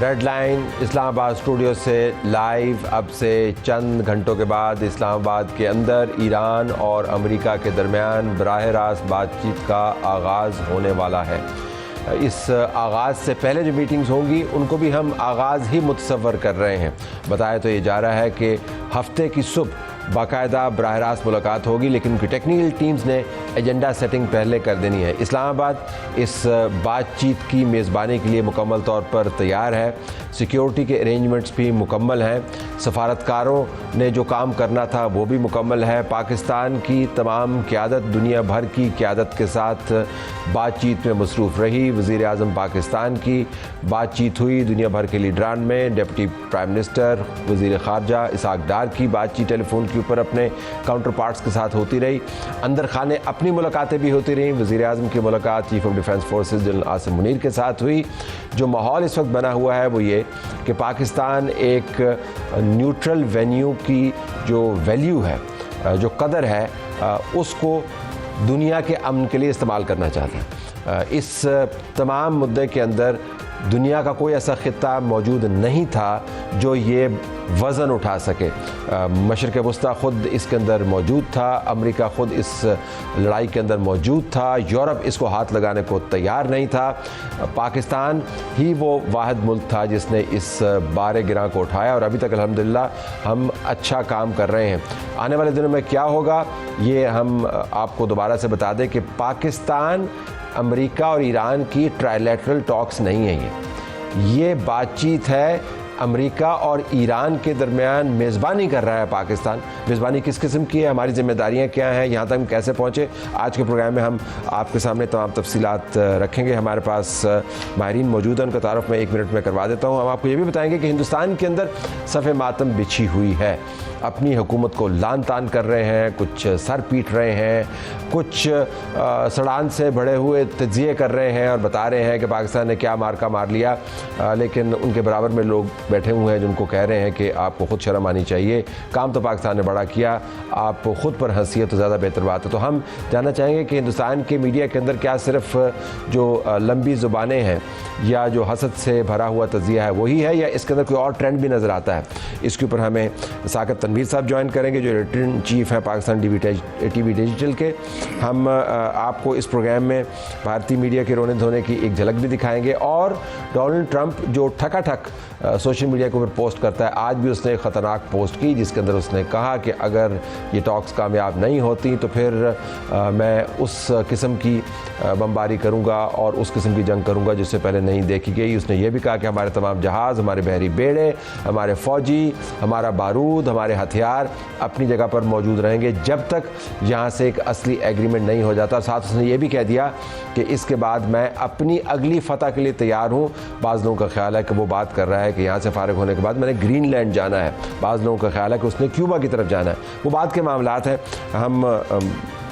Red line Islamabad studio से live अब से चंद घंटों के बाद इस्लामाबाद के अंदर ईरान और अमेरिका के दरमियान बराह रास्त बातचीत का आगाज़ होने वाला है। इस आगाज़ से पहले जो मीटिंग्स होंगी उनको भी हम आगाज़ ही मुतसव्वर कर रहे हैं। बताया तो ये जा रहा है कि हफ्ते की सुबह बाकायदा बराह रास्त मुलाकात होगी, लेकिन उनकी टेक्निकल टीम्स ने एजेंडा सेटिंग पहले कर देनी है। इस्लामाबाद इस बातचीत की मेज़बानी के लिए मुकम्मल तौर पर तैयार है। सिक्योरिटी के अरेंजमेंट्स भी मुकम्मल हैं। सफारतकारों ने जो काम करना था वो भी मुकम्मल है। पाकिस्तान की तमाम क़यादत दुनिया भर की क़यादत के साथ बातचीत में मसरूफ़ रही। वज़ीर आज़म पाकिस्तान की बातचीत हुई दुनिया भर के लीडरान में। डिप्टी प्राइम मिनिस्टर वज़ीर ख़ारजा इसहाक़ डार की बातचीत टेलीफोन के ऊपर अपने काउंटर पार्ट्स के साथ होती रही। अंदर खाने अपनी मुलाकातें भी होती रहीं। वज़ीर आज़म की मुलाकात chief of defence forces general Asim Munir के साथ हुई। जो माहौल इस वक्त बना हुआ है वो ये कि पाकिस्तान एक न्यूट्रल वेन्यू की जो वैल्यू है, जो कदर है, उसको दुनिया के अमन के लिए इस्तेमाल करना चाहता है। इस तमाम मुद्दे के अंदर दुनिया का कोई ऐसा खित्ता मौजूद नहीं था जो ये वज़न उठा सके। मशरिक़ वस्ता ख़ुद इसके अंदर मौजूद था, अमेरिका ख़ुद इस लड़ाई के अंदर मौजूद था, यूरोप इसको हाथ लगाने को तैयार नहीं था। पाकिस्तान ही वो वाहिद मुल्क था जिसने इस बारे गिरां को उठाया और अभी तक अल्हम्दुलिल्लाह हम अच्छा काम कर रहे हैं। आने वाले दिनों में क्या होगा ये हम आपको दोबारा से बता दें कि पाकिस्तान, अमेरिका और ईरान की ट्राइलैटरल टॉक्स नहीं है ये बातचीत है अमेरिका और ईरान के दरमियान। मेज़बानी कर रहा है पाकिस्तान। मेज़बानी किस किस्म की है, हमारी जिम्मेदारियां क्या हैं, यहाँ तक हम कैसे पहुँचे, आज के प्रोग्राम में हम आपके सामने तमाम तफसीलात रखेंगे। हमारे पास माहिरीन मौजूद हैं, उनका तारुफ मैं 1 मिनट में करवा देता हूँ। हम आपको ये भी बताएंगे कि हिंदुस्तान के अंदर सफ़े मातम बिछी हुई है। अपनी हुकूमत को लान तान कर रहे हैं, कुछ सर पीट रहे हैं, कुछ सड़ान से भरे हुए तजिए कर रहे हैं और बता रहे हैं कि पाकिस्तान ने क्या मार का मार लिया। लेकिन उनके बराबर में लोग बैठे हुए हैं जिनको कह रहे हैं कि आपको ख़ुद शर्म आनी चाहिए, काम तो पाकिस्तान ने बड़ा किया, आप ख़ुद पर हंसिए तो ज़्यादा बेहतर बात है। तो हम जानना चाहेंगे कि हिंदुस्तान के मीडिया के अंदर क्या सिर्फ जो लंबी ज़ुबानें हैं या जो हसद से भरा हुआ तजिया है वही है, या इसके अंदर कोई और ट्रेंड भी नज़र आता है। इसके ऊपर हमें साकिब तनवीर साहब ज्वाइन करेंगे जो एडिटर इन चीफ हैं पाकिस्तान टीवी डिजिटल के। हम आपको इस प्रोग्राम में भारतीय मीडिया के रोने धोने की एक झलक भी दिखाएंगे और डोनाल्ड ट्रंप जो ठकाठक सोशल मीडिया के ऊपर पोस्ट करता है, आज भी उसने एक ख़तरनाक पोस्ट की जिसके अंदर उसने कहा कि अगर ये टॉक्स कामयाब नहीं होती तो फिर मैं उस किस्म की बमबारी करूंगा और उस किस्म की जंग करूंगा जिससे पहले नहीं देखी गई। उसने ये भी कहा कि हमारे तमाम जहाज़, हमारे बहरी बेड़े, हमारे फ़ौजी, हमारा बारूद, हमारे हथियार अपनी जगह पर मौजूद रहेंगे जब तक यहाँ से एक असली एग्रीमेंट नहीं हो जाता। साथ उसने ये भी कह दिया कि इसके बाद मैं अपनी अगली फ़तह के लिए तैयार हूँ। बाज़ लोगों का ख्याल है कि वो बात कर रहा है कि यहाँ से फ़ारिग होने के बाद मैंने ग्रीनलैंड जाना है। बाज़ लोगों का ख्याल है कि उसने क्यूबा की तरफ जाना है। वो बात के मामलात हैं। हम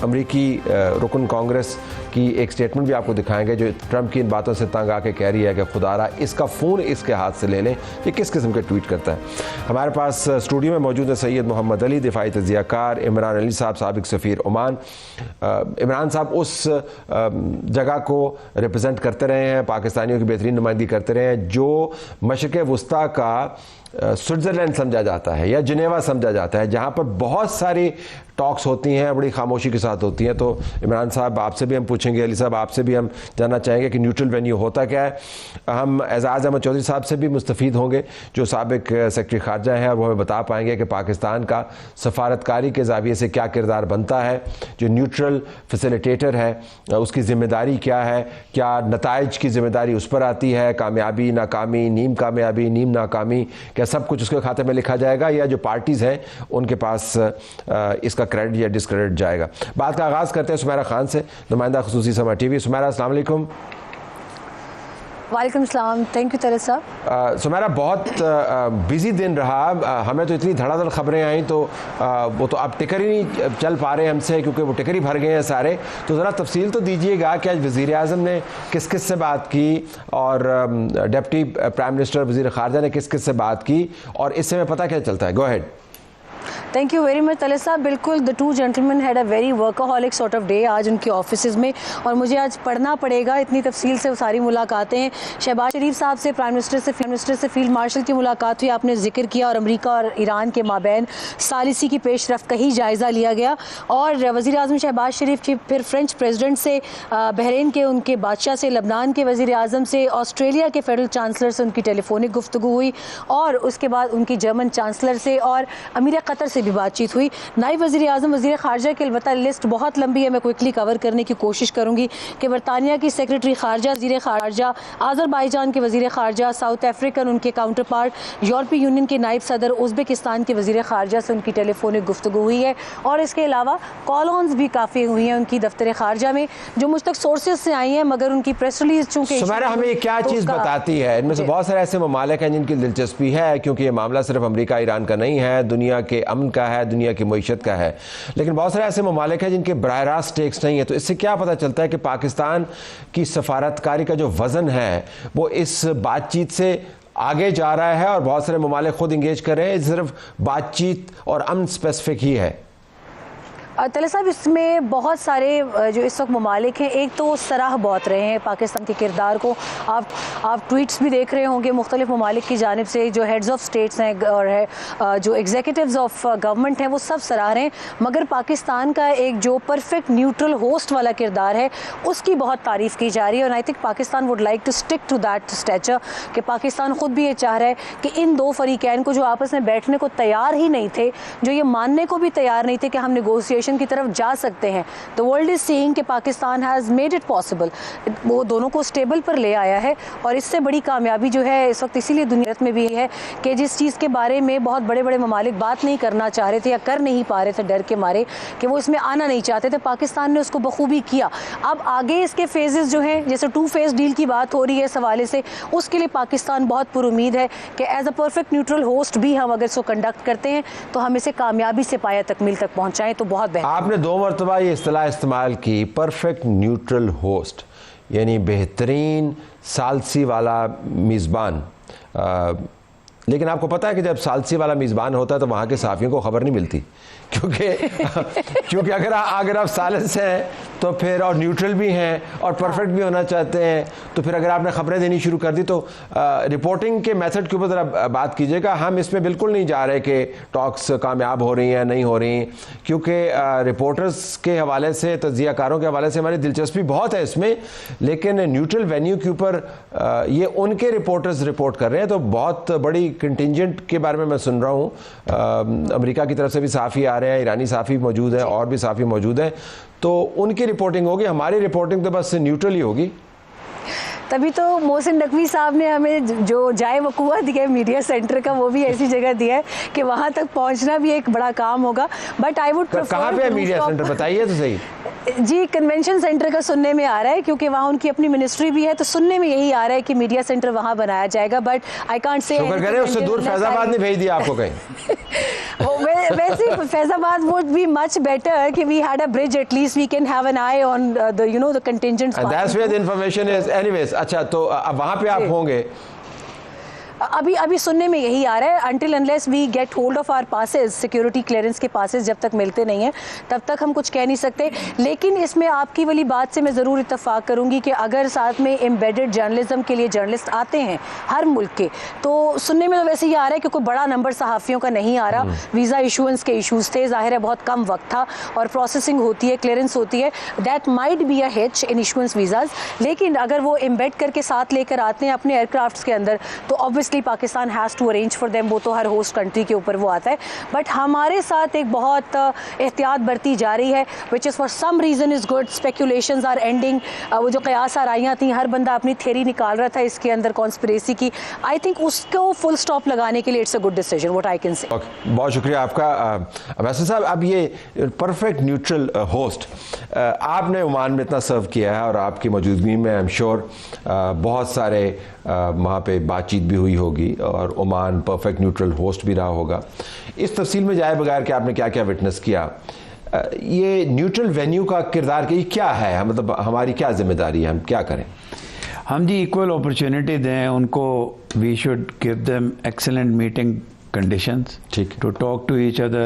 अमरीकी रुकन कांग्रेस की एक स्टेटमेंट भी आपको दिखाएंगे जो ट्रंप की इन बातों से तंग आके कह रही है कि खुदारा इसका फ़ोन इसके हाथ से ले लें। ये किस किस्म के ट्वीट करता है। हमारे पास स्टूडियो में मौजूद है सैयद मोहम्मद अली, दिफाई तजियाकार, इमरान अली साहब, साबिक सफ़ीर ओमान। इमरान साहब उस जगह को रिप्रेजेंट करते रहे हैं, पाकिस्तानियों की बेहतरीन नुमाइंदगी करते रहे हैं जो मशरिक़ वस्ता का स्विट्ज़रलैंड समझा जाता है या जिनेवा समझा जाता है, जहाँ पर बहुत सारी टॉक्स होती हैं, बड़ी खामोशी के साथ होती हैं। तो इमरान साहब आपसे भी हम पूछेंगे, अली साहब आपसे भी हम जानना चाहेंगे कि न्यूट्रल वेन्यू होता क्या है। हम एजाज़ अहमद चौधरी साहब से भी मुस्तफ़ीद होंगे जो साबिक सेक्रेटरी ख़ारजा हैं और वो हमें बता पाएंगे कि पाकिस्तान का सफारतकारी के ज़ाविये से क्या किरदार बनता है। जो न्यूट्रल फैसिलिटेटर है उसकी ज़िम्मेदारी क्या है, क्या नताइज की ज़िम्मेदारी उस पर आती है, कामयाबी, नाकामी, नीम कामयाबी, नीम नाकामी, क्या सब कुछ उसके खाते में लिखा जाएगा या जो पार्टीज़ हैं उनके पास इसका क्रेडिट या डिसक्रेडिट जाएगा। बात का आगाज़ करते हैं सुमेरा खान से, नुमाइंदा ख़ुसूसी समा टीवी। सुमेरा अस्सलाम वालेकुम। वालेकुम सलाम, थैंक यू तलत साहब। सुमेरा बहुत बिजी दिन रहा, हमें तो इतनी धड़ाधड़ खबरें आई तो वो तो अब टिकर ही नहीं चल पा रहे हमसे क्योंकि वो टिकर ही भर गए हैं सारे। तो ज़रा तफसील तो दीजिएगा कि आज वज़ीर आज़म ने किस किस से बात की और डिप्टी प्राइम मिनिस्टर वज़ीर ख़ारजा ने किस किस से बात की और इससे हमें पता क्या चलता है। Go ahead. Thank you very much तले साहब। बिल्कुल, the two gentleman had a very workaholic sort of day आज उनके ऑफिस में, और मुझे आज पढ़ना पड़ेगा इतनी तफसील से वो सारी मुलाकातें हैं। शहबाज शरीफ साहब से, प्राइम मिनिस्टर से फील्ड मार्शल की मुलाकात हुई, आपने जिक्र किया, और अमेरिका और ईरान के माबैन सालिसी की पेशरफ्त का ही जायज़ा लिया गया। और वज़ीर आज़म शहबाज शरीफ की फिर फ्रेंच प्रेसिडेंट से, बहरीन के उनके बादशाह से, लबनान के वज़ीर आज़म से, ऑस्ट्रेलिया के फेडरल चांसलर से उनकी टेलीफोनिक गुफ्तगू हुई, और उसके बाद उनकी जर्मन चांसलर से और अमीर कतर से भी बातचीत हुई। नायब वज़ीर आज़म, वज़ीर ख़ारजा की अलबत्ता लिस्ट बहुत लंबी है, मैं क्विकली कवर करने की कोशिश करूँगी कि बरतानिया की सेक्रेटरी ख़ारजा, वज़ीर ख़ारजा, आज़रबाईजान के वज़ीर ख़ारजा, साउथ अफ्रीकन उनके काउंटर पार्ट, यूरोपीय यूनियन के नायब सदर, उज़्बेकिस्तान के वज़ीर ख़ारजा से उनकी टेलीफोनिक गुफ्तगू हुई है। और इसके अलावा कॉल-ऑन्स भी काफ़ी हुई हैं उनकी दफ्तर ख़ारजा में, जो मुझ तक सोर्सेज से आई हैं, मगर उनकी प्रेस रिलीज चूँकि हमें क्या चीज़ बताती है, इनमें से बहुत सारे ऐसे ममालिक हैं जिनकी दिलचस्पी है, क्योंकि ये मामला सिर्फ अमेरिका ईरान का नहीं है, दुनिया के अमन का है, दुनिया की मईशत का है, लेकिन बहुत सारे ऐसे ममालिक हैं जिनके बराह रास्त स्टेक्स नहीं है। तो इससे क्या पता चलता है कि पाकिस्तान की सफारतकारी का जो वज़न है वो इस बातचीत से आगे जा रहा है, और बहुत सारे ममालिक खुद इंगेज कर रहे हैं, सिर्फ बातचीत और अमन स्पेसिफिक ही है। तले साहब, इसमें बहुत सारे जो इस वक्त ममालिक हैं, एक तो सराह बहुत रहे हैं पाकिस्तान के किरदार को। आप ट्वीट्स भी देख रहे होंगे मुख्तलिफ ममालिक की जानिब से, जो हेड्स ऑफ स्टेट्स हैं और है जो एग्जीक्यूटिव्स ऑफ गवर्नमेंट हैं, वो सब सराह रहे हैं, मगर पाकिस्तान का एक जो परफेक्ट न्यूट्रल होस्ट वाला किरदार है उसकी बहुत तारीफ़ की जा रही है। और I think Pakistan would like to stick to that stature, कि पाकिस्तान ख़ुद भी ये चाह रहा है कि इन दो फरीकैन को, जो आपस में बैठने को तैयार ही नहीं थे, जो ये मानने को भी तैयार नहीं थे कि हम नेगोशिएशन की तरफ जा सकते हैं, द वर्ल्ड इज सीइंग कि Pakistan has made it possible, वो दोनों को स्टेबल पर ले आया है। और इससे बड़ी कामयाबी जो है इस वक्त इसीलिए दुनिया में भी है कि जिस चीज़ के बारे में बहुत बड़े बड़े ममालिक बात नहीं करना चाह रहे थे या कर नहीं पा रहे थे डर के मारे कि वो इसमें आना नहीं चाहते थे, पाकिस्तान ने उसको बखूबी किया। अब आगे इसके फेजेस जो हैं, जैसे 2 फेज डील की बात हो रही है इस हवाले से, उसके लिए पाकिस्तान बहुत पुरुमीद है कि as a perfect neutral host भी हम अगर इसको कंडक्ट करते हैं तो हम इसे कामयाबी से पाया तकमील तक पहुँचाएँ तो बहुत बेहतर। आपने 2 मरतबा ये इस्तिलाह इस्तेमाल की, परफेक्ट न्यूट्रल होस्ट, यानी बेहतरीन सालसी वाला मेज़बान। लेकिन आपको पता है कि जब सालसी वाला मेज़बान होता है तो वहाँ के सहाफ़ियों को खबर नहीं मिलती, क्योंकि अगर आप सालिस हैं तो फिर, और न्यूट्रल भी हैं और परफेक्ट भी होना चाहते हैं, तो फिर अगर आपने खबरें देनी शुरू कर दी तो रिपोर्टिंग के मेथड के ऊपर ज़रा बात कीजिएगा। हम इसमें बिल्कुल नहीं जा रहे कि टॉक्स कामयाब हो रही हैं नहीं हो रही, क्योंकि रिपोर्टर्स के हवाले से, तज्ज़ियाकारों के हवाले से हमारी दिलचस्पी बहुत है इसमें, लेकिन न्यूट्रल वेन्यू के ऊपर ये उनके रिपोर्टर्स रिपोर्ट कर रहे हैं। तो बहुत बड़ी कंटिजेंट के बारे में मैं सुन रहा हूँ, अमेरिका की तरफ से भी साफ़ी आ रहे हैं, ईरानी साफ़ी मौजूद है और भी साफ़ी मौजूद हैं, तो उनकी रिपोर्टिंग होगी, हमारी रिपोर्टिंग तो बस न्यूट्रल ही होगी। तभी तो मोहसिन नकवी साहब ने हमें जो जाए वकूआ दिया है मीडिया सेंटर का, वो भी ऐसी जगह दिया है कि वहाँ तक पहुँचना भी एक बड़ा काम होगा। बट आई वुड प्रेफर, कहाँ पे है मीडिया सेंटर, बताइए तो सही। जी, कन्वेंशन सेंटर का सुनने में आ रहा है, क्योंकि वहाँ उनकी अपनी मिनिस्ट्री भी है, तो सुनने में यही आ रहा है कि मीडिया सेंटर वहाँ बनाया जाएगा। बट आई कांट से, शुक्र करें उससे दूर फैजाबाद ने भेज दिया आपको कहीं। वैसे Faizabad would be much better कि we had a bridge, at least we can have an eye on the the contingents, and that's where the information is anyways. अच्छा, तो अब वहाँ पे आप होंगे, अभी सुनने में यही आ रहा है, until unless we get hold of our passes, security clearance के पासेस जब तक मिलते नहीं हैं तब तक हम कुछ कह नहीं सकते। लेकिन इसमें आपकी वाली बात से मैं ज़रूर इत्तफाक करूंगी कि अगर साथ में एम्बेडेड जर्नलिज्म के लिए जर्नलिस्ट आते हैं हर मुल्क के, तो सुनने में तो वैसे ही आ रहा है कि कोई बड़ा नंबर सहाफ़ियों का नहीं आ रहा। वीज़ा इशूएंस के इशूज़ थे, ज़ाहिर है बहुत कम वक्त था, और प्रोसेसिंग होती है, क्लियरेंस होती है, that might be a hitch in issuance visas. लेकिन अगर वो एम्बेड करके साथ लेकर आते हैं अपने एयरक्राफ्ट्स के अंदर, तो obviously Pakistan has to arrange for them, वो तो हर होस्ट कंट्री के ऊपर वो आता है। बट हमारे साथ एक बहुत एहतियात बरती जा रही है, which is for some reason is good. Speculations are ending, वो जो क़यास आराइयाँ थी, हर बंदा अपनी थ्योरी निकाल रहा था इसके अंदर कॉन्स्पिरेसी की, आई थिंक उसको फुल स्टॉप लगाने के लिए it's a good decision, what I can say. बहुत शुक्रिया आपका वैसे साहब। अब ये परफेक्ट न्यूट्रल होस्ट आपने ओमान में इतना सर्व किया है, और आपकी मौजूदगी में आई एम श्योर बहुत सारे वहाँ पे बातचीत भी हुई होगी, और ओमान परफेक्ट न्यूट्रल होस्ट भी रहा होगा। इस तफसील में जाए बगैर कि आपने क्या क्या विटनेस किया, ये न्यूट्रल वेन्यू का किरदार कि क्या है, मतलब हमारी क्या जिम्मेदारी है, हम क्या करें? हम जी इक्वल अपॉर्चुनिटी दें उनको, we should give them excellent meeting conditions, ठीक, to talk to each other,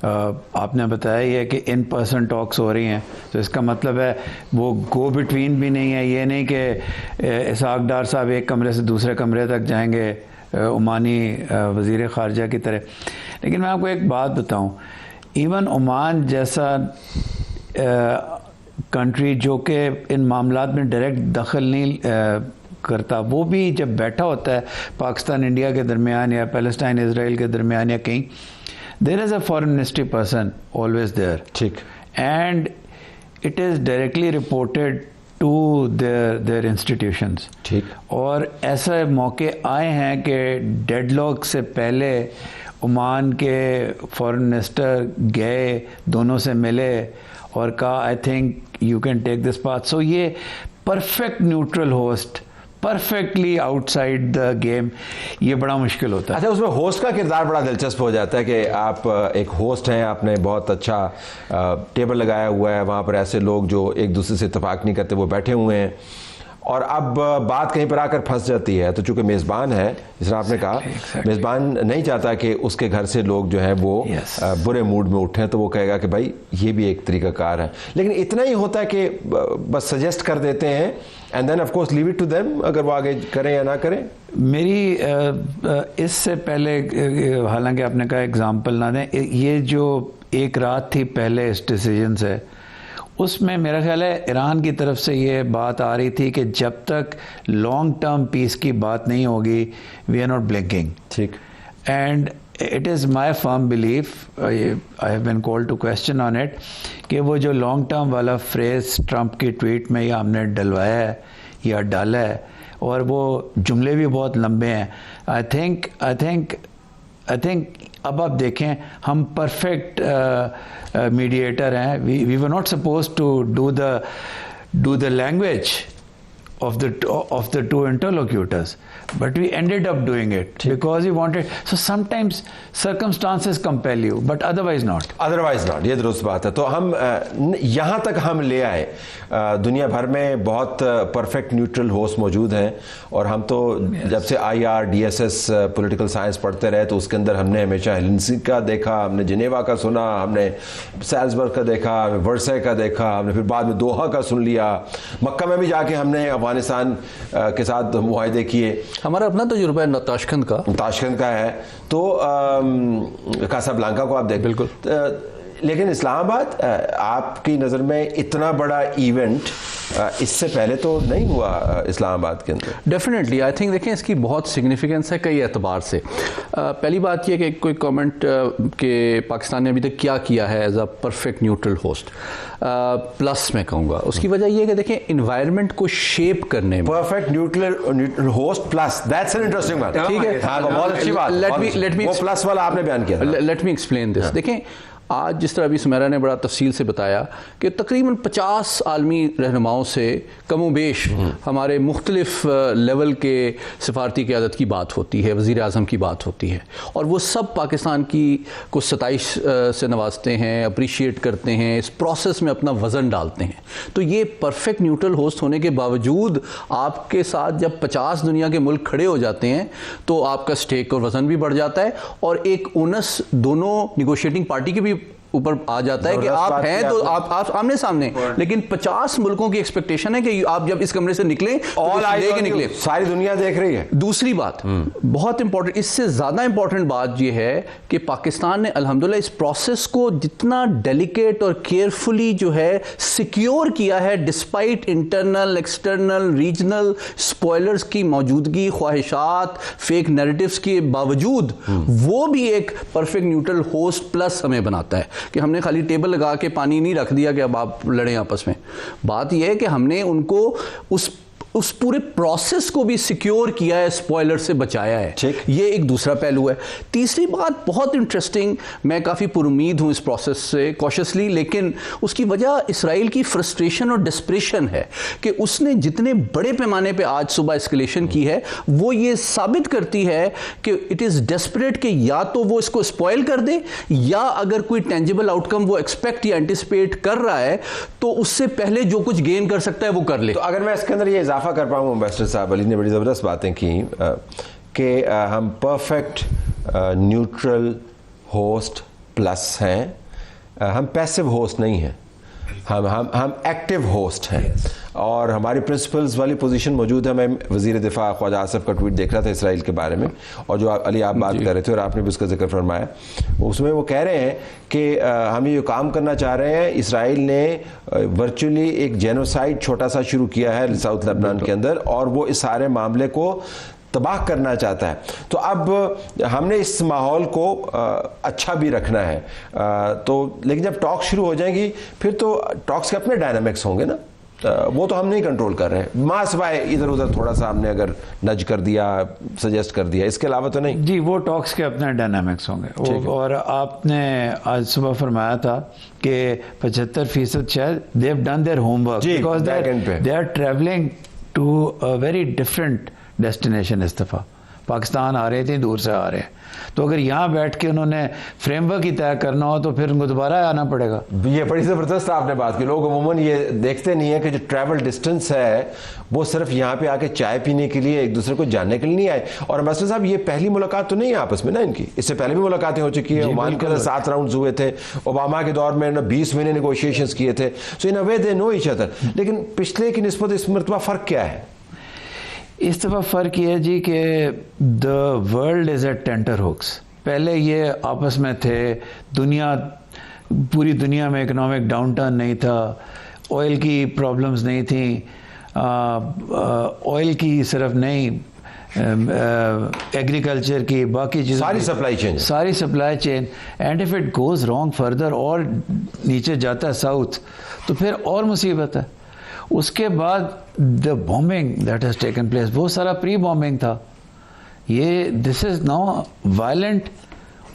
आपने बताया ही है कि इन पर्सन टॉक्स हो रही हैं, तो इसका मतलब है वो गो बिटवीन भी नहीं है। ये नहीं कि इसहाक डार साहब एक कमरे से दूसरे कमरे तक जाएंगे ओमानी वज़ीर ख़ारजा की तरह। लेकिन मैं आपको एक बात बताऊं, इवन ओमान जैसा कंट्री जो कि इन मामलात में डायरेक्ट दखल नहीं करता, वो भी जब बैठा होता है पाकिस्तान इंडिया के दरमियान या पैलेस्टाइन इसराइल के दरमियान या कहीं, there is a foreign ministry person always there, ठीक, and it is directly reported to there institutions, ठीक। और ऐसे मौके आए हैं कि डेडलॉक से पहले ओमान के फॉरेन मिनिस्टर गए, दोनों से मिले और कहा I think you can take this path. So ये perfect neutral host, perfectly outside the game, ये बड़ा मुश्किल होता है। अच्छा, उसमें होस्ट का किरदार बड़ा दिलचस्प हो जाता है कि आप एक होस्ट हैं, आपने बहुत अच्छा टेबल लगाया हुआ है, वहाँ पर ऐसे लोग जो एक दूसरे से इत्तेफाक नहीं करते वो बैठे हुए हैं, और अब बात कहीं पर आकर फंस जाती है। तो चूंकि मेज़बान है, जिस तरह आपने कहा, मेज़बान नहीं चाहता कि उसके घर से लोग जो हैं वो बुरे मूड में उठें, तो वो कहेगा कि भाई ये भी एक तरीक़ाकार है। लेकिन इतना ही होता है कि बस सजेस्ट कर देते हैं and then of course leave it to them, अगर वो आगे करें या ना करें। मेरी इससे पहले, हालांकि आपने कहा एग्जाम्पल ना दें, ये जो एक रात थी पहले इस डिसीजन से, उसमें मेरा ख्याल है ईरान की तरफ से ये बात आ रही थी कि जब तक लॉन्ग टर्म पीस की बात नहीं होगी, वी आर नॉट ब्लिंकिंग, ठीक। And it is my firm belief, I have been called to question on it, कि वो जो लॉन्ग टर्म वाला फ्रेज ट्रंप की ट्वीट में या हमने डलवाया है या डाला है, और वो जुमले भी बहुत लंबे हैं। आई थिंक अब आप देखें, हम परफेक्ट मीडिएटर हैं। We were not suppose to do the language of the two interlocutors, but we ended up doing it because we wanted. So sometimes circumstances compel you, but otherwise not. ये दुरुस्त बात है। तो हम यहाँ तक हम ले आए, दुनिया भर में बहुत परफेक्ट न्यूट्रल होस्ट मौजूद हैं, और हम तो जब से IR DSS पॉलिटिकल साइंस पढ़ते रहे, तो उसके अंदर हमने हमेशा हेलसिंकी का देखा, हमने जिनेवा का सुना, हमने सैल्सबर्ग का देखा, हमने वर्साई का देखा, हमने फिर बाद में दोहा का सुन लिया, मक्का में भी जाके हमने अफगानिस्तान के साथ मुआहदे किए। हमारा अपना तजुर्बा है ताशकंद का है, तो कासाब्लांका को आप देख, बिल्कुल। लेकिन इस्लामाबाद आपकी नज़र में इतना बड़ा इवेंट इससे पहले तो नहीं हुआ इस्लामाबाद के अंदर। डेफिनेटली आई थिंक देखें, इसकी बहुत सिग्निफिकेंस है कई एतबार से। पहली बात यह कि कोई कमेंट कि पाकिस्तान ने अभी तक क्या किया है as a perfect neutral host, plus मैं कहूँगा उसकी वजह यह है कि देखें इन्वायरमेंट को शेप करने में perfect neutral host plus, that's an interesting बात, ठीक है, बहुत अच्छी बात। लेट मी प्लस वाला आपने बयान किया, लेट मी एक्सप्लेन दिस। देखें, आज जिस तरह अभी सुमेरा ने बड़ा तफसील से बताया कि तकरीबन 50 आलमी रहनुमाओं से कमोबेश हमारे मुख्तलिफ लेवल के सफारती क़यादत की बात होती है, वज़ीर आज़म की बात होती है, और वो सब पाकिस्तान की को सताइश से नवाजते हैं, अप्रिशिएट करते हैं, इस प्रोसेस में अपना वज़न डालते हैं। तो ये परफेक्ट न्यूट्रल होस्ट होने के बावजूद आपके साथ जब 50 दुनिया के मुल्क खड़े हो जाते हैं, तो आपका स्टेक और वज़न भी बढ़ जाता है, और एक ओनस दोनों निगोशिएटिंग पार्टी के भी ऊपर आ जाता है कि आप हैं तो आप आमने सामने, लेकिन 50 मुल्कों की एक्सपेक्टेशन है कि आप जब इस कमरे से निकलें तो निकले, सारी दुनिया देख रही है। दूसरी बात बहुत इंपॉर्टेंट, इससे ज्यादा इंपॉर्टेंट बात यह है कि पाकिस्तान ने अल्हम्दुलिल्लाह इस प्रोसेस को जितना डेलिकेट और केयरफुली जो है सिक्योर किया है, despite internal external regional spoilers की मौजूदगी, ख्वाहिशात, फेक नैरेटिव्स के बावजूद, वो भी एक परफेक्ट न्यूट्रल होस्ट प्लस हमें बनाता है कि हमने खाली टेबल लगा के पानी नहीं रख दिया कि अब आप लड़ें आपस में। बात यह है कि हमने उनको उस पूरे प्रोसेस को भी सिक्योर किया है, स्पॉइलर से बचाया है। ये एक दूसरा पहलू है। तीसरी बात बहुत इंटरेस्टिंग, मैं काफ़ी पुरुमीद हूँ इस प्रोसेस से कॉशियसली, लेकिन उसकी वजह इसराइल की फ्रस्ट्रेशन और डिस्प्रेशन है कि उसने जितने बड़े पैमाने पे आज सुबह एस्केलेशन की है, वो ये साबित करती है कि इट इज़ डेस्परेट कि या तो वो इसको स्पॉइल कर दे, या अगर कोई टेंजिबल आउटकम वो एक्सपेक्ट या एंटिसिपेट कर रहा है तो उससे पहले जो कुछ गेन कर सकता है वो कर ले। तो अगर मैं इसके अंदर ये इजाफा कर पाऊँ, एम्बेसडर साहब, अली ने बड़ी ज़बरदस्त बातें की कि हम परफेक्ट न्यूट्रल होस्ट प्लस हैं, हम पैसिव होस्ट नहीं हैं, हम एक्टिव होस्ट हैं और हमारी प्रिंसिपल्स वाली पोजीशन मौजूद है। मैं वज़ीर दिफा ख्वाजा आसिफ का ट्वीट देख रहा था इसराइल के बारे में, और जो अली आप बात कर रहे थे और आपने भी उसका जिक्र फरमाया, उसमें वो कह रहे हैं कि हम ये काम करना चाह रहे हैं। इसराइल ने वर्चुअली एक जेनोसाइड छोटा सा शुरू किया है साउथ लेबनान के अंदर, और वो इस सारे मामले को तबाह करना चाहता है। तो अब हमने इस माहौल को अच्छा भी रखना है, तो लेकिन जब टॉक शुरू हो जाएंगी फिर तो टॉक्स के अपने डायनामिक्स होंगे ना, वो तो हम नहीं कंट्रोल कर रहे हैं। मां सिवाय इधर उधर थोड़ा सा हमने अगर नज कर दिया, सजेस्ट कर दिया, इसके अलावा तो नहीं। जी, वो टॉक्स के अपने डायनामिक्स होंगे। और आपने आज सुबह फरमाया था कि 75% शायद they have done their homework, because they are travelling to a very different destination. इस दफ़ा पाकिस्तान आ रहे थे, दूर से आ रहे हैं, तो अगर यहाँ बैठ के उन्होंने फ्रेमवर्क ही तय करना हो तो फिर उनको दोबारा आना पड़ेगा। ये बड़ी ज़बरदस्त आपने बात की। लोग अमूमन ये देखते नहीं है कि जो ट्रैवल डिस्टेंस है वो सिर्फ यहाँ पे आके चाय पीने के लिए, एक दूसरे को जानने के लिए नहीं आए। और अम्बेसडर साहब, ये पहली मुलाकात तो नहीं है आपस में ना इनकी, इससे पहले भी मुलाकातें हो चुकी है। ओमान के 7 राउंड्स हुए थे, ओबामा के दौर में 20 महीने नेगोशिएशंस किए थे। सो इन अ वे दे नो ईच अदर। लेकिन पिछले की निस्बत इस मरतबा फ़र्क क्या है? इस दफ़ा फ़र्क ये है जी कि the world is at tenterhooks. पहले ये आपस में थे, पूरी दुनिया में इकोनॉमिक डाउनटर्न नहीं था, ऑयल की प्रॉब्लम्स नहीं थी, ऑयल की सिर्फ नहीं, एग्रीकल्चर की, बाकी चीज़ें, सारी supply chain. And if it goes wrong further और नीचे जाता है साउथ, तो फिर और मुसीबत है। उसके बाद the bombing that has taken place, बहुत सारा प्री बॉम्बिंग था। ये दिस इज़ नाउ वायलेंट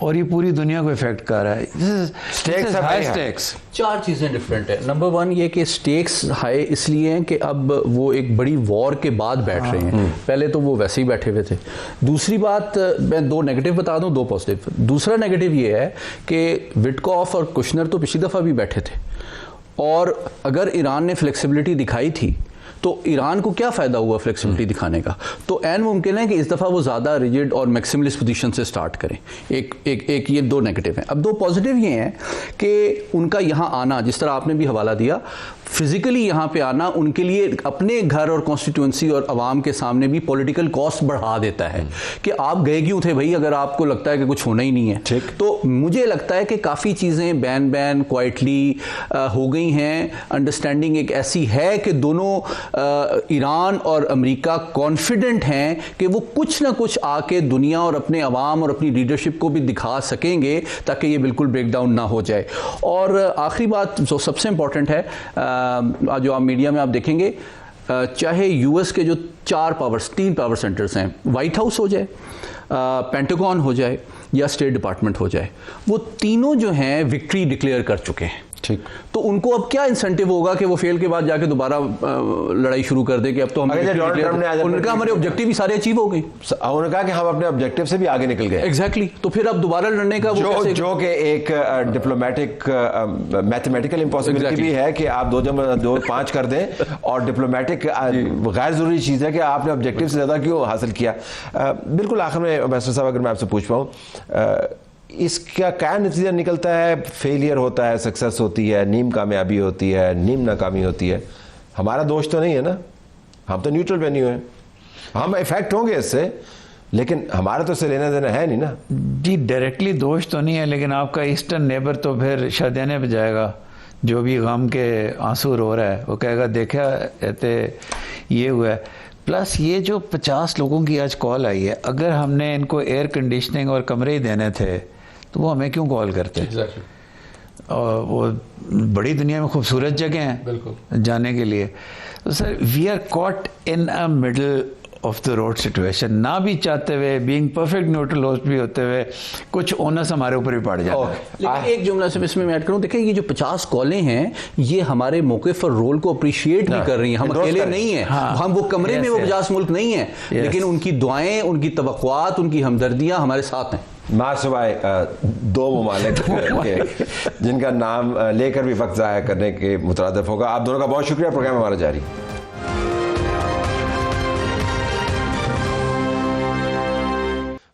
और ये पूरी दुनिया को इफेक्ट कर रहा है। Stakes high stakes. 4 चीज़ें डिफरेंट है। नंबर 1 ये कि स्टेक्स हाई इसलिए हैं कि अब वो एक बड़ी वॉर के बाद बैठ रहे हैं, पहले तो वो वैसे ही बैठे हुए थे। दूसरी बात, मैं 2 नेगेटिव बता दूं, 2 पॉजिटिव। दूसरा नेगेटिव ये है कि विटकॉफ और कुशनर तो पिछली दफ़ा भी बैठे थे, और अगर ईरान ने फ्लेक्सिबिलिटी दिखाई थी तो ईरान को क्या फ़ायदा हुआ फ्लेक्सिबिलिटी दिखाने का? तो ऐन मुमकिन है कि इस दफ़ा वो ज़्यादा रिजिड और मैक्सिमलिस्ट पोजीशन से स्टार्ट करें। एक ये 2 नेगेटिव हैं। अब 2 पॉजिटिव ये हैं कि उनका यहाँ आना, जिस तरह आपने भी हवाला दिया, फिजिकली यहाँ पे आना उनके लिए अपने घर और कॉन्स्टिट्यूंसी और अवाम के सामने भी पॉलिटिकल कॉस्ट बढ़ा देता है कि आप गए क्यों थे भाई, अगर आपको लगता है कि कुछ होना ही नहीं है। तो मुझे लगता है कि काफ़ी चीज़ें बैन क्वाइटली हो गई हैं। अंडरस्टैंडिंग एक ऐसी है कि दोनों ईरान और अमेरिका कॉन्फिडेंट हैं कि वो कुछ ना कुछ आके दुनिया और अपने अवाम और अपनी लीडरशिप को भी दिखा सकेंगे ताकि ये बिल्कुल ब्रेकडाउन ना हो जाए। और आखिरी बात जो सबसे इंपॉर्टेंट है, जो आप मीडिया में आप देखेंगे, चाहे यूएस के जो 3 पावर सेंटर्स हैं, वाइट हाउस हो जाए, पेंटागन हो जाए या स्टेट डिपार्टमेंट हो जाए, वो तीनों जो हैं विक्ट्री डिक्लेयर कर चुके हैं। ठीक, तो उनको अब क्या इंसेंटिव होगा कि वो फेल के बाद जाके दोबारा लड़ाई शुरू कर दे कि अब तो हम, उनका हमारे ऑब्जेक्टिव भी सारे अचीव हो गए। उन्होंने कहा कि हम अपने ऑब्जेक्टिव से भी आगे निकल गए। एग्जैक्टली। तो फिर अब दोबारा लड़ने का जो कि एक डिप्लोमेटिक मैथमेटिकल इम्पॉसिबिलिटी भी है कि आप 2 5 कर दें, और डिप्लोमेटिक गैर जरूरी चीज़ है कि आपने ऑब्जेक्टिव से ज़्यादा क्यों हासिल किया। बिल्कुल आखिर में अम्बेसडर साहब, अगर मैं आपसे पूछ पाऊँ, इसका क्या नतीजा निकलता है? फेलियर होता है, सक्सेस होती है, नीम कामयाबी होती है, नीम नाकामी होती है। हमारा दोष तो नहीं है ना, हम तो न्यूट्रल वेन्यू हैं, हम इफेक्ट होंगे इससे, लेकिन हमारा तो इससे लेना देना है नहीं ना। जी, डायरेक्टली दोष तो नहीं है, लेकिन आपका ईस्टर्न नेबर तो फिर शादियाने पे जाएगा। जो भी गम के आंसू रो रहा है वो कहेगा देखा कहते ये हुआ है। प्लस ये जो 50 लोगों की आज कॉल आई है, अगर हमने इनको एयर कंडीशनिंग और कमरे ही देने थे तो वो हमें क्यों कॉल करते? और वो बड़ी दुनिया में खूबसूरत जगह हैं जाने के लिए। तो sir, we are caught in a middle of the road situation, ना भी चाहते हुए, बीइंग परफेक्ट न्यूट्रल होस्ट भी होते हुए, कुछ ओनस हमारे ऊपर ही पड़ जाता है। लेकिन एक जुमला सिर्फ इसमें मैं ऐड करूं, देखिए ये जो 50 कॉलें हैं, ये हमारे मौके पर रोल को अप्रिशिएट भी कर रही हैं। हम अकेले नहीं हैं, हम वो कमरे में वो 50 मुल्क नहीं हैं, लेकिन उनकी दुआएं, उनकी तवक्कुआत, उनकी हमदर्दियां हमारे साथ हैं। मां सिवाय 2 ममालिक जिनका नाम लेकर भी वक्त ज़ाया करने के मुतरादिफ होगा। आप दोनों का बहुत शुक्रिया। प्रोग्राम हमारा जारी।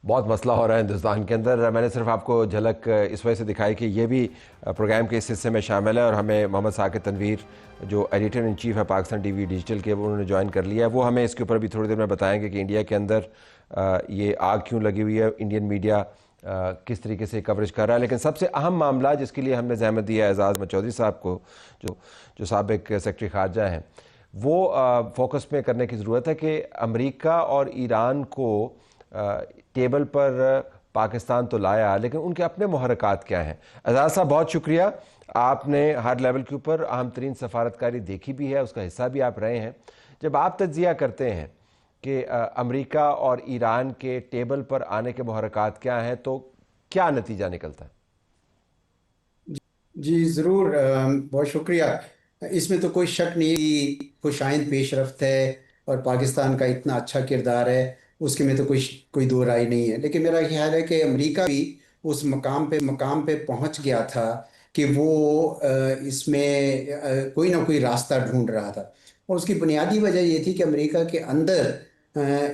बहुत मसला हो रहा है हिंदुस्तान के अंदर। मैंने सिर्फ आपको झलक इस वजह से दिखाई कि ये भी प्रोग्राम के इस हिस्से में शामिल है, और हमें मोहम्मद साकिब तनवीर जो एडिटर इन चीफ है पाकिस्तान टीवी डिजिटल के, वो उन्होंने ज्वाइन कर लिया है। वो हमें इसके ऊपर भी थोड़ी देर में बताएंगे कि इंडिया के अंदर ये आग क्यों लगी हुई है, इंडियन मीडिया किस तरीके से कवरेज कर रहा है। लेकिन सबसे अहम मामला जिसके लिए हमने जहमत दिया है एजाज़ अहमद चौधरी साहब को, जो साबिक सेक्रेटरी खारजा हैं, वो फोकस में करने की ज़रूरत है कि अमेरिका और ईरान को टेबल पर पाकिस्तान तो लाया, लेकिन उनके अपने मुहर्रकात क्या हैं। एजाज़ साहब बहुत शुक्रिया, आपने हर लेवल के ऊपर अहम तरीन सफारतकारी देखी भी है, उसका हिस्सा भी आप रहे हैं। जब आप तज्जिया करते हैं कि अमेरिका और ईरान के टेबल पर आने के मुहर्रकात क्या हैं, तो क्या नतीजा निकलता है? जी ज़रूर, बहुत शुक्रिया। इसमें तो कोई शक नहीं कि खुशाइंद पेशरफ्त है और पाकिस्तान का इतना अच्छा किरदार है, उसके में तो कोई दो राय नहीं है। लेकिन मेरा ख्याल है कि अमेरिका भी उस मकाम पे पहुंच गया था कि वो इसमें कोई ना कोई रास्ता ढूंढ रहा था। और उसकी बुनियादी वजह ये थी कि अमेरिका के अंदर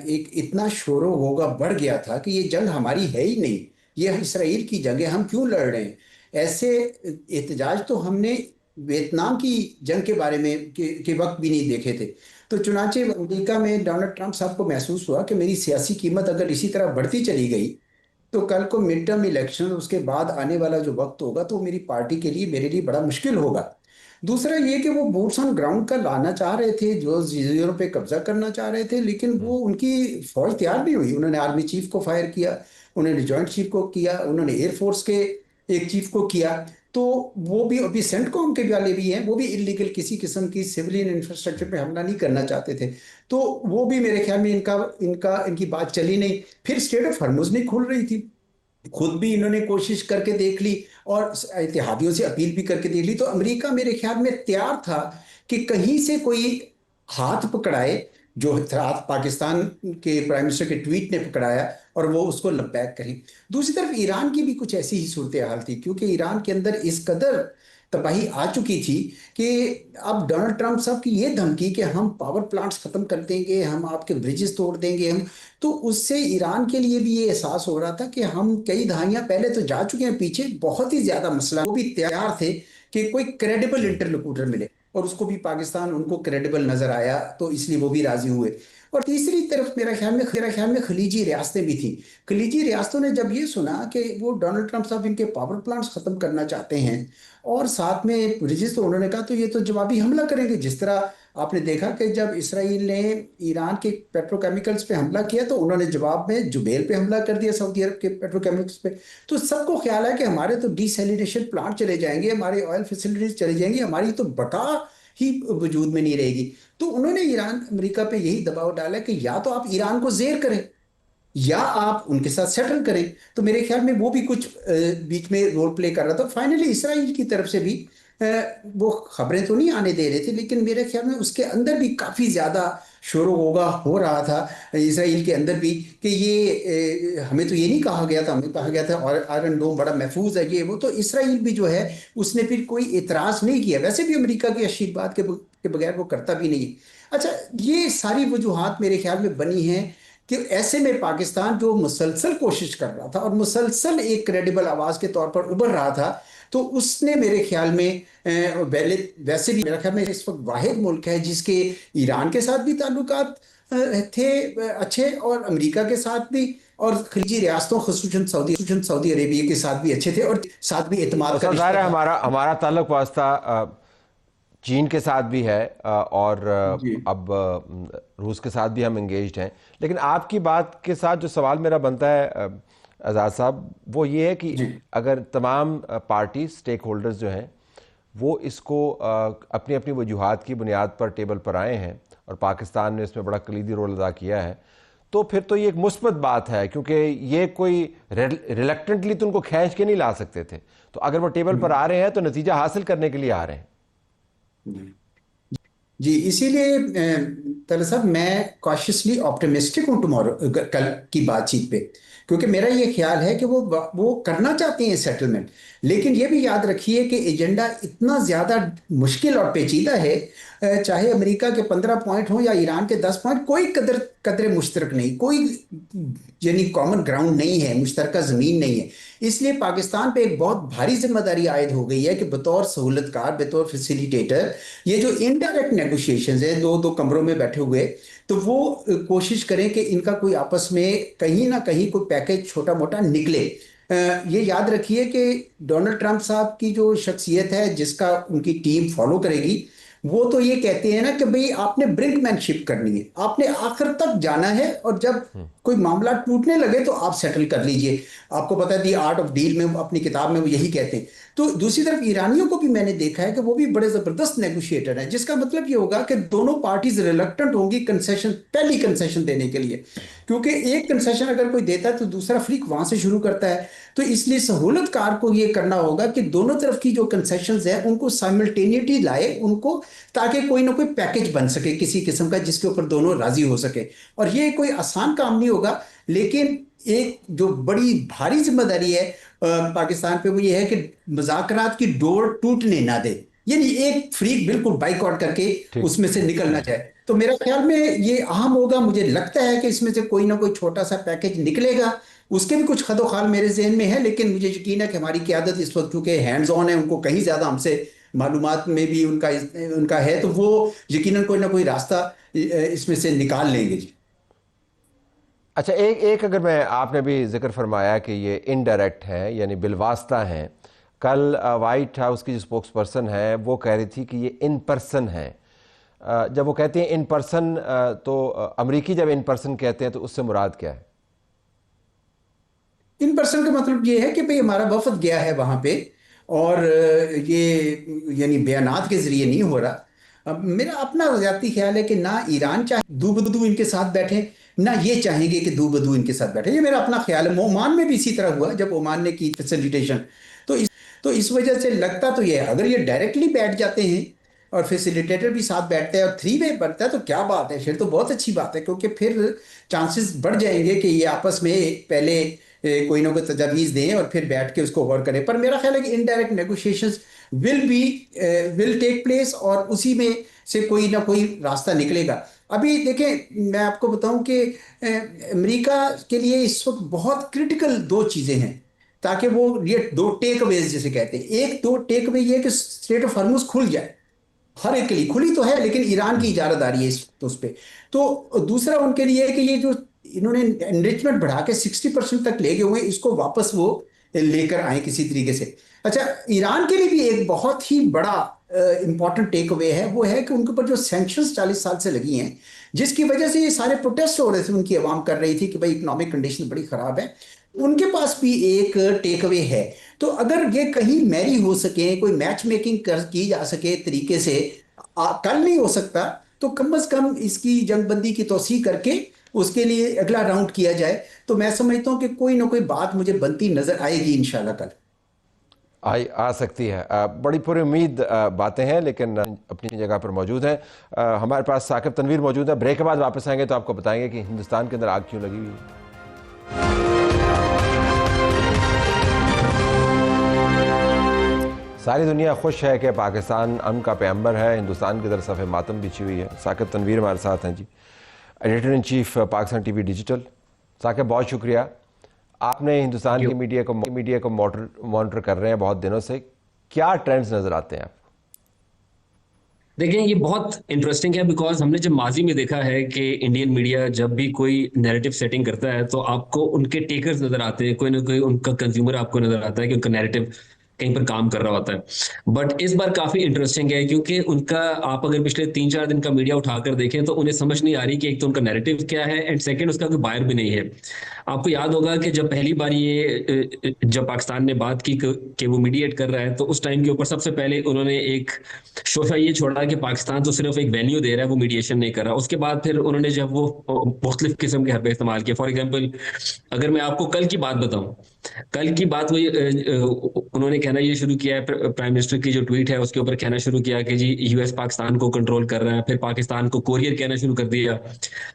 एक इतना शोरो होगा बढ़ गया था कि ये जंग हमारी है ही नहीं, ये इसराइल की जंग है, हम क्यों लड़ रहे हैं। ऐसे एहतजाज तो हमने वियतनाम की जंग के बारे में के वक्त भी नहीं देखे थे। तो चुनाचे अमेरिका में डोनाल्ड ट्रंप साहब को महसूस हुआ कि मेरी सियासी कीमत अगर इसी तरह बढ़ती चली गई तो कल को मिड टर्म इलेक्शन, उसके बाद आने वाला जो वक्त होगा, तो मेरी पार्टी के लिए, मेरे लिए बड़ा मुश्किल होगा। दूसरा ये कि वो बूट्स ऑन ग्राउंड का लाना चाह रहे थे, जो जजीरों पे कब्जा करना चाह रहे थे, लेकिन वो उनकी फौज तैयार नहीं हुई। उन्होंने आर्मी चीफ को फायर किया, उन्होंने जॉइंट चीफ को किया, उन्होंने एयरफोर्स के एक चीफ को किया। तो वो भी अभी सेंटकॉम के वाले भी हैं, वो भी इलीगल किसी किस्म की सिविलियन इंफ्रास्ट्रक्चर पे हमला नहीं करना चाहते थे। तो वो भी मेरे ख्याल में इनकी बात चली नहीं। फिर स्ट्रेट ऑफ हॉर्मुज़ नहीं खुल रही थी, खुद भी इन्होंने कोशिश करके देख ली और इत्तेहादियों से अपील भी करके देख ली। तो अमेरिका मेरे ख्याल में तैयार था कि कहीं से कोई हाथ पकड़ाए, जो हाथ पाकिस्तान के प्राइम मिनिस्टर के ट्वीट ने पकड़ाया, और वो उसको लबैक करी। दूसरी तरफ ईरान की भी कुछ ऐसी ही सूरत हाल थी, क्योंकि ईरान के अंदर इस कदर तबाही आ चुकी थी कि अब डोनाल्ड ट्रंप साहब की ये धमकी कि हम पावर प्लांट्स खत्म कर देंगे, हम आपके ब्रिजेस तोड़ देंगे, हम तो उससे ईरान के लिए भी ये एहसास हो रहा था कि हम कई दहाइयां पहले तो जा चुके हैं पीछे, बहुत ही ज्यादा मसला। वो भी तैयार थे कि कोई क्रेडिबल इंटरलोक्यूटर मिले, और उसको भी पाकिस्तान उनको क्रेडिबल नजर आया, तो इसलिए वो भी राजी हुए। और तीसरी तरफ मेरा ख्याल में खलीजी रियासतें भी थी। खलीजी रियासतों ने जब ये सुना कि वो डोनाल्ड ट्रंप साहब इनके पावर प्लांट्स खत्म करना चाहते हैं और साथ में ब्रिजेस, तो उन्होंने कहा तो ये तो जवाबी हमला करेंगे। जिस तरह आपने देखा कि जब इसराइल ने ईरान के पेट्रोकेमिकल्स पे हमला किया, तो उन्होंने जवाब में जुबैल पे हमला कर दिया, सऊदी अरब के पेट्रोकेमिकल्स पे। तो सबको ख्याल है कि हमारे तो डिसैलिनेशन प्लांट चले जाएंगे, हमारे ऑयल फैसिलिटीज चली जाएंगी, हमारी तो बका ही वजूद में नहीं रहेगी। तो उन्होंने अमेरिका पे यही दबाव डाला कि या तो आप ईरान को जेर करें या आप उनके साथ सेटल करें। तो मेरे ख्याल में वो भी कुछ बीच में रोल प्ले कर रहा था। फाइनली इसराइल की तरफ से भी वो खबरें तो नहीं आने दे रहे थे, लेकिन मेरे ख्याल में उसके अंदर भी काफ़ी ज़्यादा शोरो होगा हो रहा था इसराइल के अंदर भी कि ये हमें तो ये नहीं कहा गया था, हमें कहा गया था और आयरन डोम बड़ा महफूज है ये वो। तो इसराइल भी जो है उसने फिर कोई एतराज़ नहीं किया। वैसे भी अमेरिका के आशीर्वाद के बगैर वो करता भी नहीं। अच्छा, ये सारी वजूहात मेरे ख्याल में बनी हैं कि ऐसे में पाकिस्तान जो मुसलसल कोशिश कर रहा था और मुसलसल एक क्रेडिबल आवाज़ के तौर पर उभर रहा था, तो उसने मेरे ख्याल में वैसे भी मेरे ख्याल में इस वक्त वाहिद मुल्क है जिसके ईरान के साथ भी ताल्लुकात थे अच्छे, और अमेरिका के साथ भी, और खलीजी रियासतों खसूसन सऊदी अरेबिया के साथ भी अच्छे थे, और साथ भी एतमाद का रिश्ता था। हमारा ताल्लुक वास्ता चीन के साथ भी है, और अब रूस के साथ भी हम इंगेज्ड हैं। लेकिन आपकी बात के साथ जो सवाल मेरा बनता है आज़ाद साहब, वो ये है कि अगर तमाम पार्टी स्टेक होल्डर्स जो हैं वो इसको अपनी अपनी वजूहात की बुनियाद पर टेबल पर आए हैं और पाकिस्तान ने इसमें बड़ा कलीदी रोल अदा किया है, तो फिर तो ये एक मुस्बत बात है, क्योंकि ये कोई रिलक्टेंटली तो उनको खींच के नहीं ला सकते थे। तो अगर वो टेबल पर आ रहे हैं तो नतीजा हासिल करने के लिए आ रहे हैं। जी, इसीलिए तला साहब मैं कॉशियसली ऑप्टिमिस्टिक हूँ टुमारो कल की बातचीत पे, क्योंकि मेरा ये ख्याल है कि वो करना चाहते हैं सेटलमेंट। लेकिन ये भी याद रखिए कि एजेंडा इतना ज़्यादा मुश्किल और पेचीदा है चाहे अमेरिका के 15 पॉइंट हो या ईरान के 10 पॉइंट, कोई कदर मुश्तरक नहीं, कोई यानी कॉमन ग्राउंड नहीं है, मुश्तरका जमीन नहीं है। इसलिए पाकिस्तान पे एक बहुत भारी जिम्मेदारी आयद हो गई है कि बतौर सहूलतकार, बतौर फैसिलिटेटर, ये जो इनडायरेक्ट नेगोशिएशंस है, दो दो कमरों में बैठे हुए, तो वो कोशिश करें कि इनका कोई आपस में कहीं ना कहीं कोई पैकेज छोटा मोटा निकले। ये याद रखिए कि डोनाल्ड ट्रंप साहब की जो शख्सियत है, जिसका उनकी टीम फॉलो करेगी, वो तो ये कहते हैं ना कि भाई आपने ब्रिंकमैनशिप करनी है, आपने आखिर तक जाना है, और जब कोई मामला टूटने लगे तो आप सेटल कर लीजिए। आपको पता है दी आर्ट ऑफ डील में, अपनी किताब में वो यही कहते हैं। तो दूसरी तरफ ईरानियों को भी मैंने देखा है कि वो भी बड़े जबरदस्त नेगोशिएटर हैं, जिसका मतलब ये होगा कि दोनों पार्टीज रिलक्टेंट होंगी कंसेशन, पहली कंसेशन देने के लिए, क्योंकि एक कंसेशन अगर कोई देता है तो दूसरा फ्रीक वहां से शुरू करता है। तो इसलिए सहूलतकार को ये करना होगा कि दोनों तरफ की जो कंसेशंस है उनको साइमल्टेनियसली लाए उनको, ताकि कोई ना कोई पैकेज बन सके किसी किस्म का, जिसके ऊपर दोनों राजी हो सके। और ये कोई आसान काम नहीं होगा, लेकिन एक जो बड़ी भारी जिम्मेदारी है पाकिस्तान पे, वो ये है कि मुज़ाकरात की डोर टूटने ना दे, यानी एक फ्रीक बिल्कुल बाइकआउट करके उसमें से निकलना जाए। तो मेरा ख्याल में ये अहम होगा। मुझे लगता है कि इसमें से कोई ना कोई छोटा सा पैकेज निकलेगा। उसके भी कुछ खदोखाल मेरे जहन में है, लेकिन मुझे यकीन है कि हमारी क़यादत इस वक्त चूंकि हैंड्स ऑन है, उनको कहीं ज़्यादा हमसे मालूमात में भी उनका है, तो वो यकीनन कोई ना कोई रास्ता इसमें से निकाल लेंगे जी। अच्छा, एक अगर मैं, आपने भी जिक्र फरमाया कि ये इनडायरेक्ट है, यानी बिलवास्ता हैं। कल वाइट हाउस की जो स्पोक्स पर्सन है वो कह रही थी कि ये इन पर्सन है। जब वो कहते हैं इन पर्सन, तो अमरीकी जब इन पर्सन कहते हैं तो उससे मुराद क्या है? इन पर्सन का मतलब ये है कि भाई हमारा वफद गया है वहां पे, और ये यानी बयानात के जरिए नहीं हो रहा। अब मेरा अपना ज़ाती ख्याल है कि ना ईरान चाहे दू बदू इनके साथ बैठे, ना ये चाहेंगे कि दू बदू इनके साथ बैठे। ये मेरा अपना ख्याल है। ओमान में भी इसी तरह हुआ जब ओमान ने की फैसिलिटेशन। तो इस वजह से लगता तो ये है, अगर ये डायरेक्टली बैठ जाते हैं और फैसिलिटेटर भी साथ बैठते हैं और थ्री वे बनता है तो क्या बात है, फिर तो बहुत अच्छी बात है, क्योंकि फिर चांसेस बढ़ जाएंगे कि ये आपस में पहले कोई ना कोई तजावीज़ दें और फिर बैठ के उसको गौर करें। पर मेरा ख्याल है कि indirect negotiations will take place, और उसी में से कोई ना कोई रास्ता निकलेगा। अभी देखें, मैं आपको बताऊं कि अमेरिका के लिए इस वक्त बहुत क्रिटिकल दो चीज़ें हैं, ताकि वो ये दो टेक अवेज जिसे कहते हैं। एक दो टेक अवे ये कि स्ट्रेट ऑफ हॉर्मुज़ खुल जाए, हर एक के लिए खुली तो है, लेकिन ईरान की इजाज़त आ रही है इस तो उस पर। तो दूसरा उनके लिए है कि ये जो इन्होंने एनरिचमेंट बढ़ा के 60% तक ले गए हुए, इसको वापस वो लेकर आए किसी तरीके से। अच्छा, ईरान के लिए भी एक बहुत ही बड़ा इंपॉर्टेंट टेक अवे है, वो है कि उनके ऊपर जो सैंक्शंस 40 साल से लगी हैं, जिसकी वजह से ये सारे प्रोटेस्ट हो रहे थे, उनकी आवाम कर रही थी कि भाई इकोनॉमिक कंडीशन बड़ी ख़राब है, उनके पास भी एक टेक अवे है। तो अगर ये कहीं मैरी हो सके, कोई मैच मेकिंग की जा सके तरीके से, कल नहीं हो सकता तो कम अज़ कम इसकी जंगबंदी की तोसी करके उसके लिए अगला राउंड किया जाए, तो मैं समझता हूँ कि कोई ना कोई बात मुझे बनती नजर आएगी इंशाल्लाह कल। आ सकती है। बड़ी पूरी उम्मीद बातें हैं, लेकिन अपनी जगह पर मौजूद हैं। हमारे पास साकिब तनवीर मौजूद है। ब्रेक के बाद वापस आएंगे तो आपको बताएंगे कि हिंदुस्तान के अंदर आग क्यों लगी हुई है। सारी दुनिया खुश है कि पाकिस्तान अमन का पैगंबर है। हिंदुस्तान की तरफ सफ़े मातम बिछी हुई है। साकिब तनवीर हमारे साथ हैं जी, editor in chief Pakistan TV digital. Saqib, बहुत शुक्रिया। आपने हिंदुस्तान की मीडिया को मॉनिटर कर रहे हैं बहुत दिनों से, क्या ट्रेंड्स नज़र आते हैं आपको? देखें, ये बहुत इंटरेस्टिंग है, बिकॉज हमने जब माजी में देखा है कि इंडियन मीडिया जब भी कोई नैरेटिव सेटिंग करता है तो आपको उनके टेकर्स नजर आते हैं, कोई ना कोई उनका कंज्यूमर आपको नजर आता है कि उनका नैरेटिव कहीं पर काम कर रहा होता है। बट इस बार काफी इंटरेस्टिंग है, क्योंकि उनका, आप अगर पिछले 3-4 दिन का मीडिया उठाकर देखें तो उन्हें समझ नहीं आ रही कि एक तो उनका नैरेटिव क्या है, एंड सेकंड उसका कोई बायर भी नहीं है। आपको याद होगा कि जब पहली बार ये जब पाकिस्तान ने बात की कि वो मीडिएट कर रहा है, तो उस टाइम के ऊपर सबसे पहले उन्होंने एक शोशा ये छोड़ा कि पाकिस्तान तो सिर्फ एक वेन्यू दे रहा है, वो मीडिएशन नहीं कर रहा। उसके बाद फिर उन्होंने जब वो मुख्तलिफ किस्म के हरबे इस्तेमाल किए, फॉर एग्जाम्पल अगर मैं आपको कल की बात बताऊं, कल की बात वही उन्होंने कहना ये शुरू किया है, प्राइम मिनिस्टर की जो ट्वीट है उसके ऊपर कहना शुरू किया कि जी यूएस पाकिस्तान को कंट्रोल कर रहा है, फिर पाकिस्तान को कोरियर कहना शुरू कर दिया।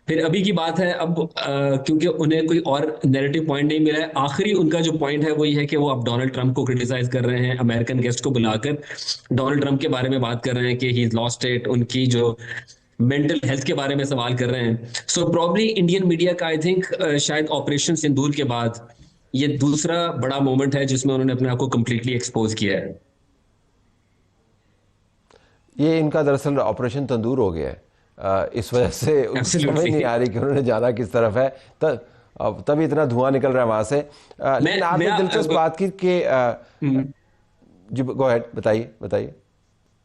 फिर अभी की बात है, अब क्योंकि उन्हें कोई और नैरेटिव पॉइंट नहीं मिला है। आखिरी उनका जो पॉइंट है वो ये है कि वो अब डोनाल्ड ट्रंप को क्रिटिसाइज कर रहे हैं, अमेरिकन गेस्ट को बुलाकर डोनाल्ड ट्रंप के बारे में बात कर रहे हैं कि ही इज लॉस्ट इट, उनकी जो मेंटल हेल्थ के बारे में सवाल कर रहे हैं। सो प्रॉब्ली इंडियन मीडिया का आई थिंक शायद ऑपरेशन सिंदूर के बाद ये दूसरा बड़ा मोमेंट है जिसमें उन्होंने अपने आप को कंप्लीटली एक्सपोज किया है। ये इनका दरअसल ऑपरेशन तंदूर हो गया है, इस वजह से समझ नहीं आ रही कि उन्होंने जाना किस तरफ है, तभी इतना धुआं निकल रहा है वहां से। लेकिन आपने दिलचस्प बात की कि जी गो अहेड, बताइए बताइए।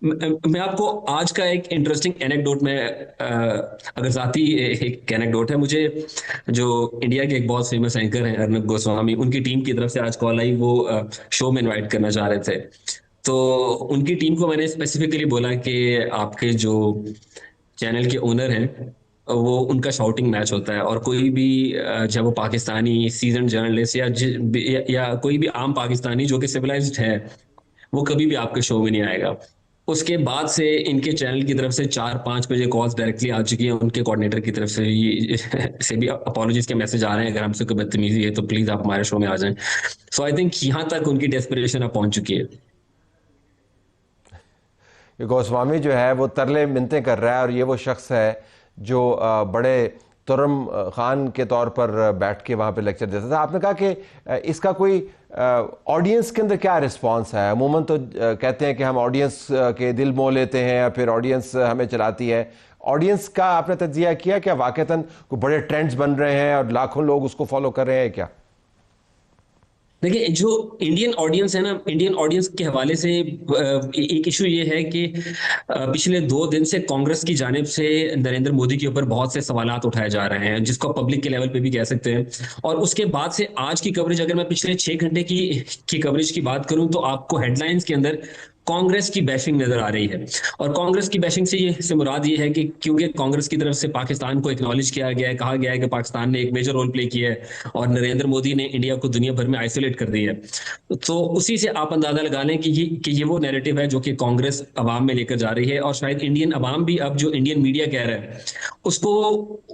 मैं आपको आज का एक इंटरेस्टिंग एनेक्डोट में अगर जाती एक एनेक्डोट है, मुझे जो इंडिया के एक बहुत फेमस एंकर हैं अर्नब गोस्वामी, उनकी टीम की तरफ से आज कॉल आई, वो शो में इनवाइट करना चाह रहे थे। तो उनकी टीम को मैंने स्पेसिफिकली बोला कि आपके जो चैनल के ओनर हैं वो उनका शाउटिंग मैच होता है, और कोई भी जब वो पाकिस्तानी सीजन जर्नलिस्ट या कोई भी आम पाकिस्तानी जो कि सिविलाइज्ड है वो कभी भी आपके शो में नहीं आएगा। उसके बाद से इनके चैनल की तरफ से 4-5 बजे कॉल्स डायरेक्टली आ चुकी हैं, उनके कोऑर्डिनेटर की तरफ से भी अपॉलॉजीज के मैसेज आ रहे हैं, अगर हमसे कोई बदतमीजी है तो प्लीज आप हमारे शो में आ जाएं। सो आई थिंक यहाँ तक उनकी डेस्परेशन अब पहुंच चुकी है। गोस्वामी जो है वो तरले मिन्नतें कर रहा है, और ये वो शख्स है जो बड़े तुरम खान के तौर पर बैठ के वहाँ पे लेक्चर देता था। आपने कहा कि इसका कोई ऑडियंस के अंदर क्या रिस्पांस है? अमूमन तो कहते हैं कि हम ऑडियंस के दिल मोह लेते हैं या फिर ऑडियंस हमें चलाती है। ऑडियंस का आपने तज्जिया किया क्या? वाकईतन कोई बड़े ट्रेंड्स बन रहे हैं और लाखों लोग उसको फॉलो कर रहे हैं क्या? देखिए, जो इंडियन ऑडियंस है ना, इंडियन ऑडियंस के हवाले से एक इशू ये है कि पिछले 2 दिन से कांग्रेस की जानिब से नरेंद्र मोदी के ऊपर बहुत से सवालात उठाए जा रहे हैं, जिसको पब्लिक के लेवल पे भी कह सकते हैं। और उसके बाद से आज की कवरेज, अगर मैं पिछले 6 घंटे की कवरेज की बात करूं तो आपको हेडलाइंस के अंदर कांग्रेस की बैशिंग नजर आ रही है। और कांग्रेस की बैशिंग से मुराद ये है कि क्योंकि कांग्रेस की तरफ से पाकिस्तान को एक्नॉलेज किया गया है, कहा गया है कि पाकिस्तान ने एक मेजर रोल प्ले किया है और नरेंद्र मोदी ने इंडिया को दुनिया भर में आइसोलेट कर दिया है। तो उसी से आप अंदाजा लगा लें कि ये वो नैरेटिव है जो कि कांग्रेस अवाम में लेकर जा रही है, और शायद इंडियन अवाम भी अब जो इंडियन मीडिया कह रहा है उसको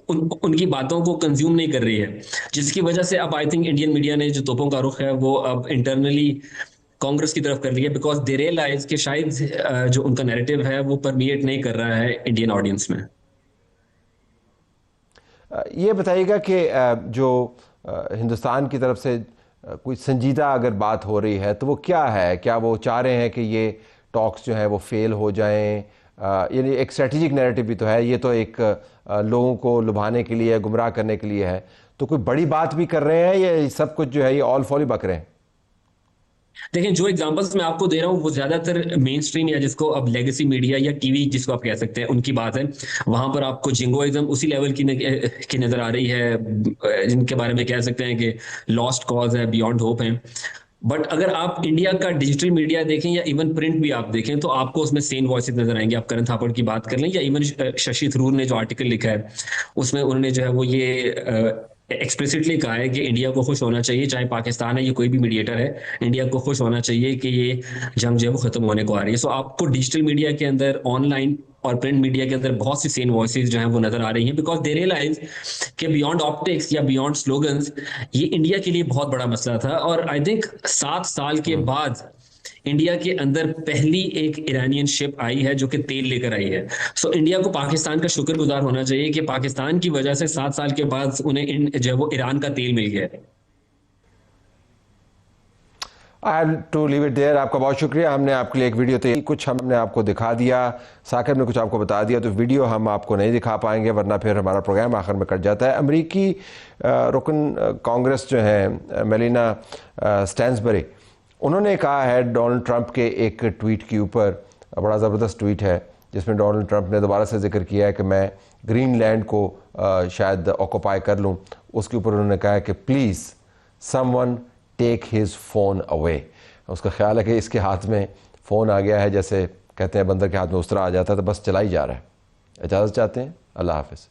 उनकी बातों को कंज्यूम नहीं कर रही है, जिसकी वजह से अब आई थिंक इंडियन मीडिया ने जो तोपों का रुख है वो अब इंटरनली कांग्रेस की तरफ कर लिया, बिकॉज दे रियलाइज कि शायद जो उनका नैरेटिव है वो परमिएट नहीं कर रहा है इंडियन ऑडियंस में। ये बताइएगा कि जो हिंदुस्तान की तरफ से कोई संजीदा अगर बात हो रही है तो वो क्या है? क्या वो चाह रहे हैं कि ये टॉक्स जो हैं वो फेल हो जाएं? यानी एक स्ट्रेटेजिक नैरेटिव भी तो है, ये तो एक लोगों को लुभाने के लिए, गुमराह करने के लिए है। तो कोई बड़ी बात भी कर रहे हैं या सब कुछ जो है ये ऑल फॉली बक रहे हैं? देखिए, जो एग्जांपल्स मैं आपको दे रहा हूँ वो ज्यादातर मेन स्ट्रीम या जिसको अब लेगेसी मीडिया या टीवी जिसको आप कह सकते हैं उनकी बात है। वहां पर आपको जिंगोइज्म उसी लेवल की नजर आ रही है, जिनके बारे में कह सकते हैं कि लॉस्ट कॉज है, बियॉन्ड होप है। बट अगर आप इंडिया का डिजिटल मीडिया देखें या इवन प्रिंट भी आप देखें तो आपको उसमें सेम वॉइसेस नजर आएंगे। आप करण थापड़ की बात कर लें या इवन शशि थरूर ने जो आर्टिकल लिखा है उसमें उन्होंने जो है वो ये एक्सप्लिसिटली कहा है कि इंडिया को खुश होना चाहिए, चाहे पाकिस्तान है या कोई भी मीडिएटर है, इंडिया को खुश होना चाहिए कि ये जंग जो है वो खत्म होने को आ रही है। सो आपको डिजिटल मीडिया के अंदर, ऑनलाइन और प्रिंट मीडिया के अंदर बहुत सी सेम वॉइसेस जो हैं वो नजर आ रही हैं, बिकॉज दे रियलाइज कि बियॉन्ड ऑप्टिक्स या बियॉन्ड स्लोगन्स ये इंडिया के लिए बहुत बड़ा मसला था। और आई थिंक 7 साल के बाद इंडिया के अंदर पहली एक ईरानियन शिप आई है जो कि तेल लेकर आई है। सो इंडिया को पाकिस्तान का शुक्रगुजार होना चाहिए कि पाकिस्तान की वजह से 7 साल के बाद उन्हें जो है वो ईरान का तेल मिल गया है। I have to leave it there. आपका बहुत शुक्रिया। हमने आपके लिए एक वीडियो तैयार, कुछ हमने आपको दिखा दिया, साकिब ने कुछ आपको बता दिया, तो वीडियो हम आपको नहीं दिखा पाएंगे वरना फिर हमारा प्रोग्राम आखिर में कट जाता है। अमरीकी रुकन कांग्रेस जो है मेलिना स्टैन्सबरी, उन्होंने कहा है डोनाल्ड ट्रंप के एक ट्वीट के ऊपर, बड़ा ज़बरदस्त ट्वीट है जिसमें डोनाल्ड ट्रंप ने दोबारा से जिक्र किया है कि मैं ग्रीनलैंड को शायद ऑक्यूपाई कर लूँ। उसके ऊपर उन्होंने कहा है कि please someone take his phone away. उसका ख्याल है कि इसके हाथ में फ़ोन आ गया है, जैसे कहते हैं बंदर के हाथ में उस्तरा आ जाता है, तो बस चला ही जा रहा है। इजाज़त चाहते हैं। अल्लाह हाफ़िज़।